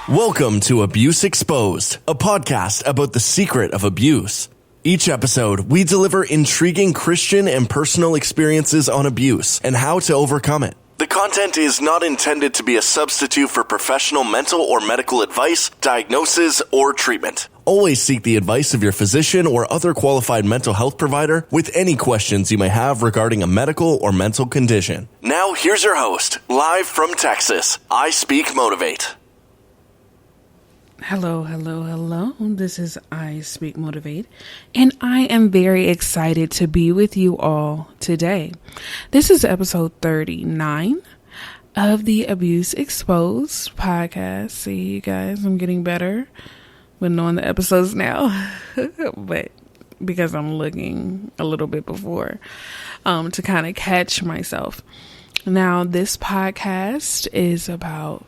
Welcome to Abuse Exposed, a podcast about the secret of abuse. Each episode, we deliver intriguing Christian and personal experiences on abuse and how to overcome it. The content is not intended to be a substitute for professional mental or medical advice, diagnosis, or treatment. Always seek the advice of your physician or other qualified mental health provider with any questions you may have regarding a medical or mental condition. Now, here's your host, live from Texas, ISpeakMotivate. Hello. This is ISpeakMotivate, and I am very excited to be with you all today. This is episode 39 of the Abuse Exposed podcast. See, you guys, I'm getting better with knowing the episodes now, but because I'm looking a little bit before to kind of catch myself. Now, this podcast is about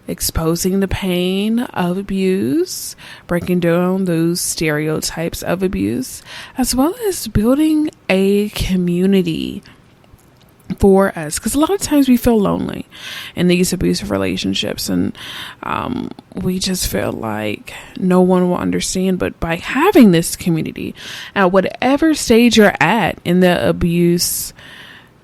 exposing the pain of abuse, breaking down those stereotypes of abuse, as well as building a community for us. Because a lot of times we feel lonely in these abusive relationships, and we just feel like no one will understand. But by having this community, at whatever stage you're at in the abuse,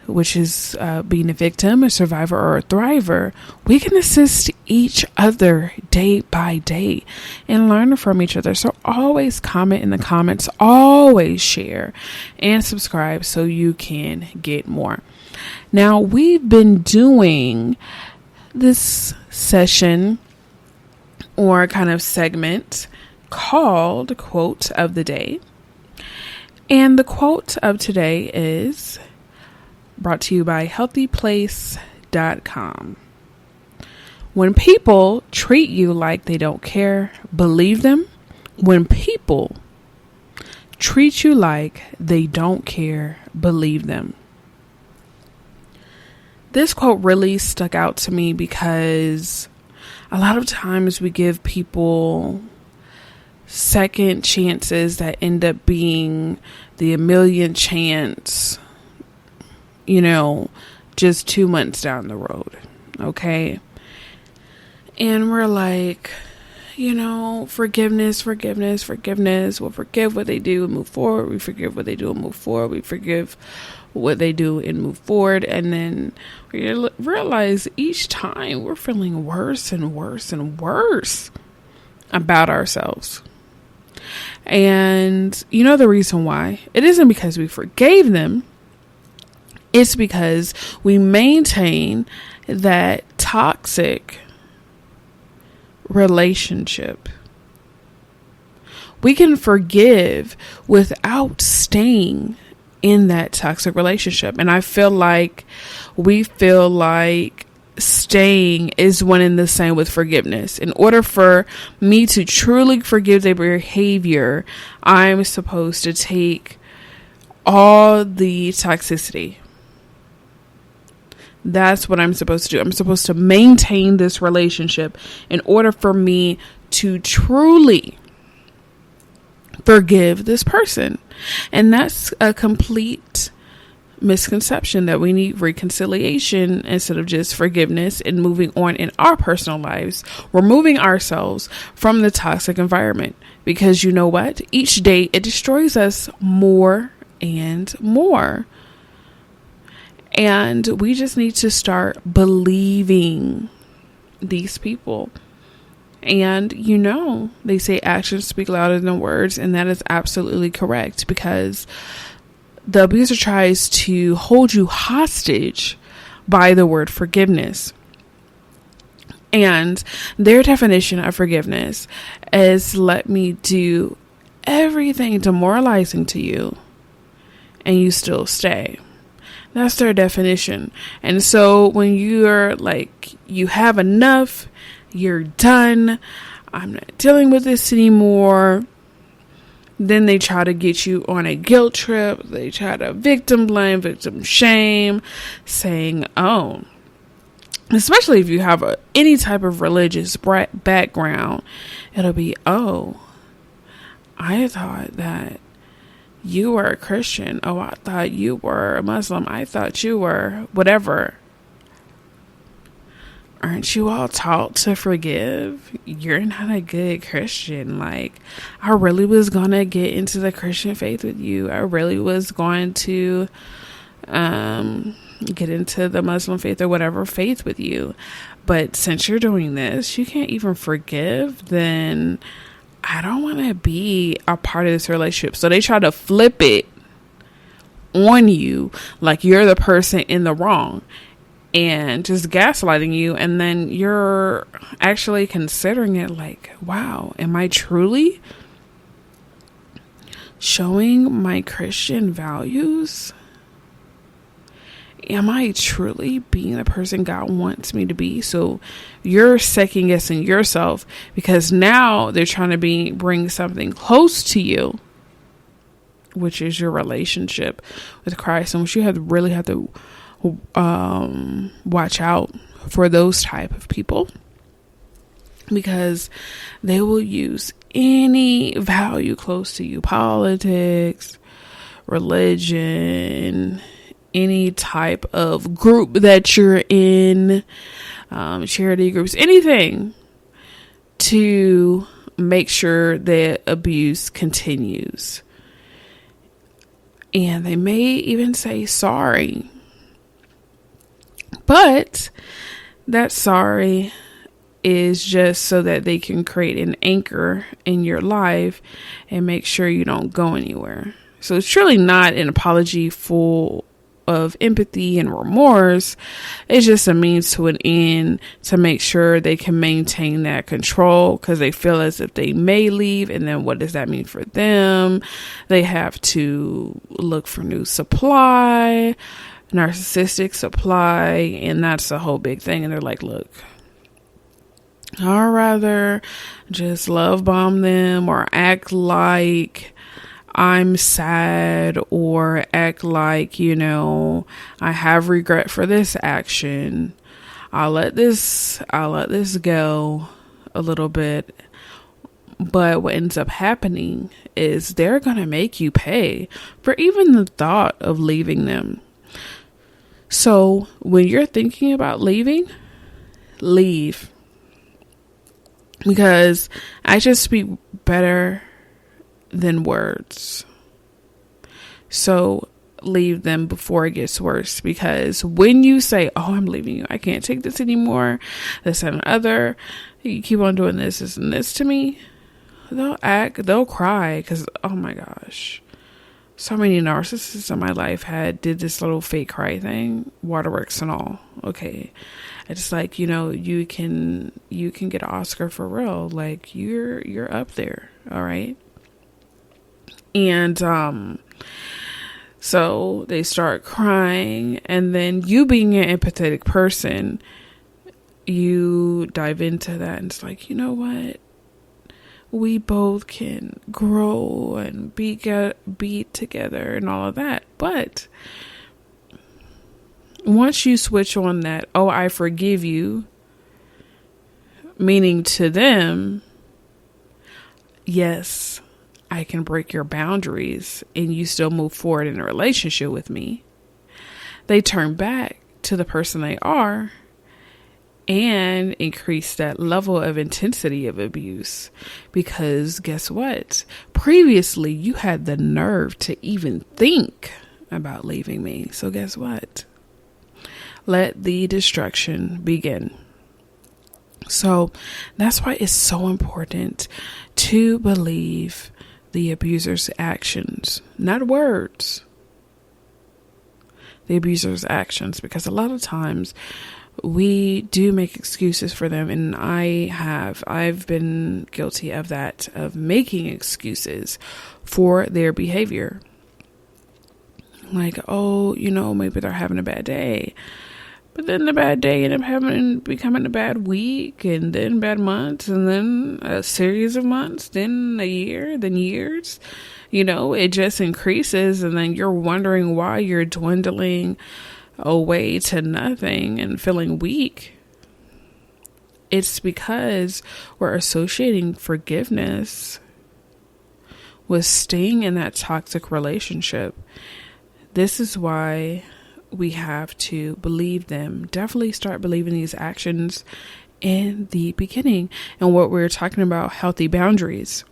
which is being a victim, a survivor, or a thriver, we can assist each other day by day and learn from each other. So always comment in the comments, always share and subscribe so you can get more. Now, we've been doing this session or kind of segment called Quote of the Day. And the quote of today is brought to you by healthyplace.com. When people treat you like they don't care, believe them. When people treat you like they don't care, believe them. This quote really stuck out to me because a lot of times we give people second chances that end up being the 1,000,000 chance, just 2 months down the road. Okay. And we're like, forgiveness. We'll forgive what they do and move forward. We forgive what they do and move forward. We forgive what they do and move forward. And then we realize each time we're feeling worse and worse and worse about ourselves. And the reason why? It isn't because we forgave them. It's because we maintain that toxic relationship. We can forgive without staying in that toxic relationship. And I feel like we feel like staying is one and the same with forgiveness. In order for me to truly forgive their behavior, I'm supposed to take all the toxicity. That's what I'm supposed to do. I'm supposed to maintain this relationship in order for me to truly forgive this person. And that's a complete misconception, that we need reconciliation instead of just forgiveness and moving on in our personal lives, removing ourselves from the toxic environment. Because you know what? Each day it destroys us more and more. And we just need to start believing these people. And, they say actions speak louder than words. And that is absolutely correct, because the abuser tries to hold you hostage by the word forgiveness. And their definition of forgiveness is, let me do everything demoralizing to you and you still stay. That's their definition. And so when you're like, you have enough, you're done, I'm not dealing with this anymore, then they try to get you on a guilt trip. They try to victim blame, victim shame, saying, especially if you have any type of religious background, it'll be, I thought that you were a Christian. Oh, I thought you were a Muslim. I thought you were whatever. Aren't you all taught to forgive? You're not a good Christian. Like, I really was going to get into the Christian faith with you. I really was going to get into the Muslim faith or whatever faith with you. But since you're doing this, you can't even forgive, then I don't want to be a part of this relationship. So they try to flip it on you like you're the person in the wrong and just gaslighting you. And then you're actually considering it like, wow, am I truly showing my Christian values? Am I truly being the person God wants me to be? So you're second guessing yourself because now they're trying to bring something close to you, which is your relationship with Christ, and which you really have to watch out for those type of people, because they will use any value close to you, politics, religion, any type of group that you're in, charity groups, anything to make sure that abuse continues. And they may even say sorry. But that sorry is just so that they can create an anchor in your life and make sure you don't go anywhere. So it's truly not an apology full of empathy and remorse. It's just a means to an end to make sure they can maintain that control, because they feel as if they may leave, and then what does that mean for them? They have to look for new supply, narcissistic supply, and that's a whole big thing. And they're like, look, I'd rather just love bomb them or act like I'm sad or act like, I have regret for this action. I'll let this go a little bit. But what ends up happening is they're going to make you pay for even the thought of leaving them. So when you're thinking about leaving, leave. Because actions speak better than words. So leave them before it gets worse, because when you say, oh, I'm leaving you, I can't take this anymore, this and other, you keep on doing this and this to me, they'll cry, because oh my gosh, so many narcissists in my life did this little fake cry thing, waterworks and all. Okay, it's like, you can get an Oscar for real, like you're up there, all right. And so they start crying, and then you being an empathetic person, you dive into that, and it's like, you know what? We both can grow and be together and all of that. But once you switch on that, oh, I forgive you, meaning to them, yes, I can break your boundaries and you still move forward in a relationship with me. They turn back to the person they are and increase that level of intensity of abuse. Because guess what? Previously, you had the nerve to even think about leaving me. So guess what? Let the destruction begin. So that's why it's so important to believe the abuser's actions, not words. The abuser's actions, because a lot of times we do make excuses for them, and I've been guilty of that, of making excuses for their behavior. Like, oh, maybe they're having a bad day. But then the bad day ended up becoming a bad week, and then bad months, and then a series of months, then a year, then years. It just increases, and then you're wondering why you're dwindling away to nothing and feeling weak. It's because we're associating forgiveness with staying in that toxic relationship. This is why we have to believe them. Definitely start believing these actions in the beginning. And what we're talking about, healthy boundaries.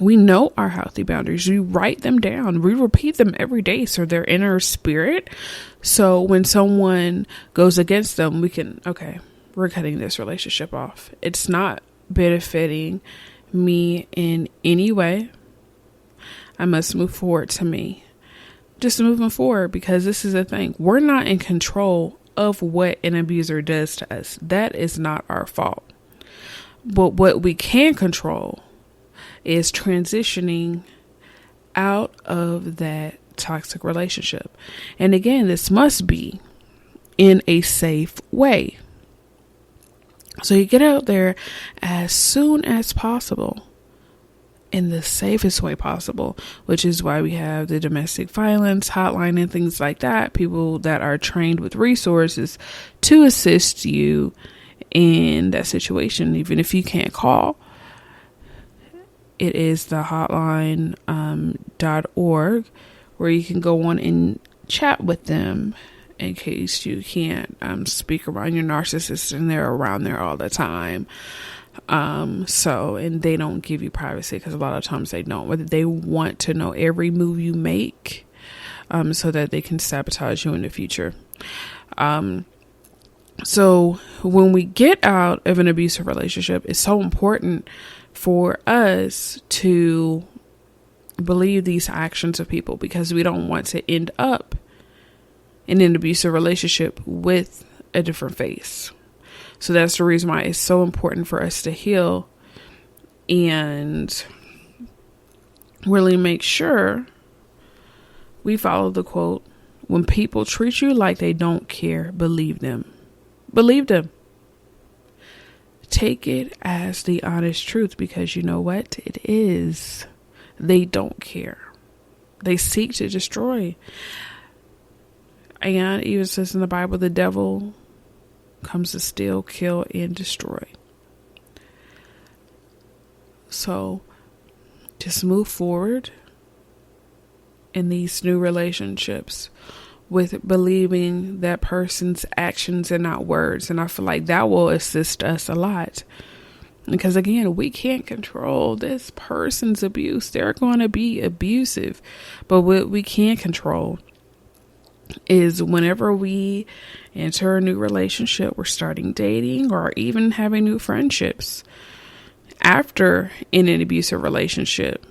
We know our healthy boundaries. We write them down. We repeat them every day. So they're in our spirit. So when someone goes against them, we can, okay, we're cutting this relationship off. It's not benefiting me in any way. I must move forward to me. Just moving forward, because this is the thing. We're not in control of what an abuser does to us. That is not our fault. But what we can control is transitioning out of that toxic relationship. And again, this must be in a safe way. So you get out there as soon as possible, in the safest way possible, which is why we have the domestic violence hotline and things like that. People that are trained with resources to assist you in that situation, even if you can't call. It is the hotline .org, where you can go on and chat with them in case you can't speak around your narcissist and they're around there all the time. And they don't give you privacy, because a lot of times they don't. Whether they want to know every move you make, so that they can sabotage you in the future. So when we get out of an abusive relationship, it's so important for us to believe these actions of people, because we don't want to end up in an abusive relationship with a different face. So that's the reason why it's so important for us to heal and really make sure we follow the quote, when people treat you like they don't care, believe them. Believe them. Take it as the honest truth, because you know what? It is. They don't care. They seek to destroy. And it even says in the Bible, the devil comes to steal, kill, and destroy. So just move forward in these new relationships with believing that person's actions and not words. And I feel like that will assist us a lot. Because again, we can't control this person's abuse. They're going to be abusive. But what we can control is whenever we enter a new relationship, we're starting dating or even having new friendships after in an abusive relationship,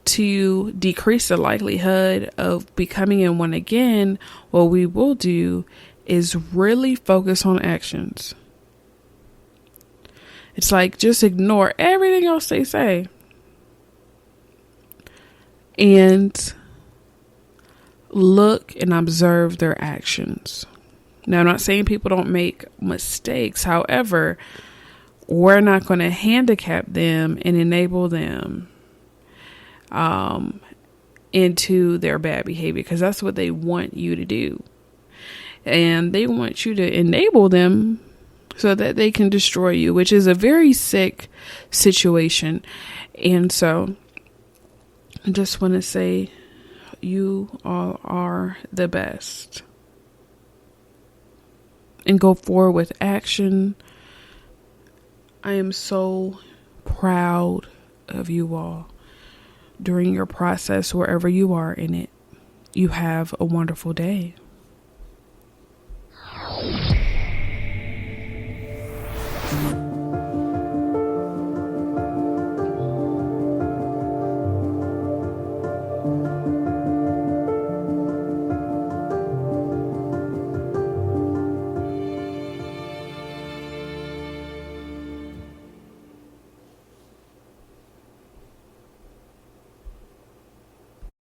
to decrease the likelihood of becoming in one again, what we will do is really focus on actions. It's like, just ignore everything else they say and look and observe their actions. Now, I'm not saying people don't make mistakes. However, we're not going to handicap them and enable them into their bad behavior, because that's what they want you to do. And they want you to enable them so that they can destroy you, which is a very sick situation. And so I just want to say, you all are the best. And go forward with action. I am so proud of you all during your process, wherever you are in it. You have a wonderful day.